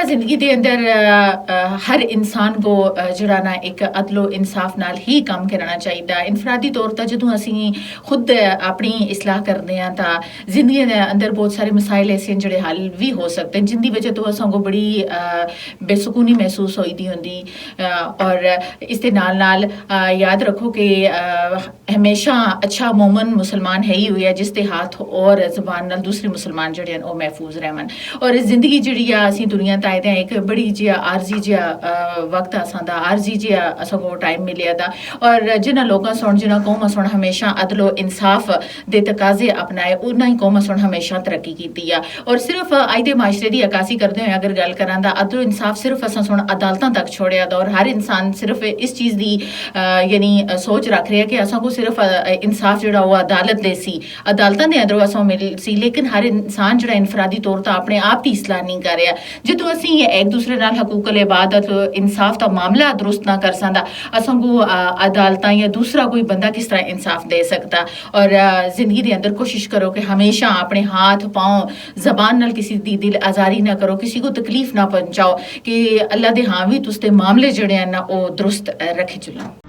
जिंदगी दे अंदर हर इंसान को ਜਿਹੜਾ ਨਾ ਇੱਕ ਅਦਲੋ ਇਨਸਾਫ ਨਾਲ ਹੀ ਕੰਮ ਕਰਨਾ ਚਾਹੀਦਾ ਇਨਫਰਾਦੀ ਤੌਰ ਤੇ ਜਦੋਂ ਅਸੀਂ ਖੁਦ ਆਪਣੀ ਇਸਲਾਹ ਕਰਦੇ ਹਾਂ ਤਾਂ ਜ਼ਿੰਦਗੀ ਦੇ ਅੰਦਰ ਬਹੁਤ ਸਾਰੇ ਮਸਾਇਲ ਐਸੇ ਜਿਹੜੇ ਹੱਲ ਵੀ ਹੋ ਸਕਦੇ ਹਨ ਜਿੰਦੀ ਵਜ੍ਹਾ ਤੋਂ ਸਾਨੂੰ ਬੜੀ ਬੇਸੁਕੂਨੀ ਮਹਿਸੂਸ ਹੋਈਦੀ ਹੁੰਦੀ ਔਰ ਇਸ ਦੇ ਨਾਲ ਨਾਲ ਯਾਦ ਰੱਖੋ ਕਿ ਹਮੇਸ਼ਾ ਅੱਛਾ ਮੂਮਨ ਮੁਸਲਮਾਨ ਹੈ ਹੀ ਹੋਇਆ ਜਿਸ ਦੇ ਹੱਥ ਔਰ ਜ਼ੁਬਾਨ ਨਾਲ ਦੂਸਰੇ ਮੁਸਲਮਾਨ ਜਿਹੜੇ ਹਨ ਉਹ ਮਹਿਫੂਜ਼ ਰਹਿਣ ਔਰ ਜ਼ਿੰਦਗੀ ਜਿਹੜੀ ਆ ਅਸੀਂ ਦੁਨੀਆ ਤੇ ਆਏ ਤੇ ਇੱਕ ਬੜੀ ਜਿਹਾ ਆਰਜ਼ੀ ਜਿਹਾ वक्त असां दा आरजी जी असांको टाइम मिलिया था और जिन्हां लोकां सुण जिन्हां कौम सुण हमेशा अदलो इंसाफ दे तकाजे अपनाए उन्हां ही कौम सुण हमेशा तरक्की कीती आ और सिर्फ अज दे माशरे दी अकासी करदे होए अगर गल करां दा अदलो इंसाफ सिर्फ असां सुण अदालतां तक छोड़िया दा और हर इंसान सिर्फ इस चीज़ दी यानी सोच रख रहा है कि असां को सिर्फ इंसाफ जिहड़ा वो अदालत दे सी अदालतां दे अंदरों असां मिल सी लेकिन हर इंसान जिहड़ा इनफरादी तौर ते अपने आप दी इसलाह नहीं कर रहा जदों असीं एक दूसरे नाल हकूकल इबादत इंसाफ का मामला दुरुस्त ना कर सकता असंगू अदालत या दूसरा कोई बंदा किस तरह इंसाफ दे सकता और जिंदगी के अंदर कोशिश करो कि हमेशा अपने हाथ पाँव जबान नाल किसी की दिल आजारी ना करो किसी को तकलीफ ना पहुंचाओ कि अल्लाह दे हाँ भी तुसते मामले जड़े हैं ना वो दुरुस्त रखे चलो।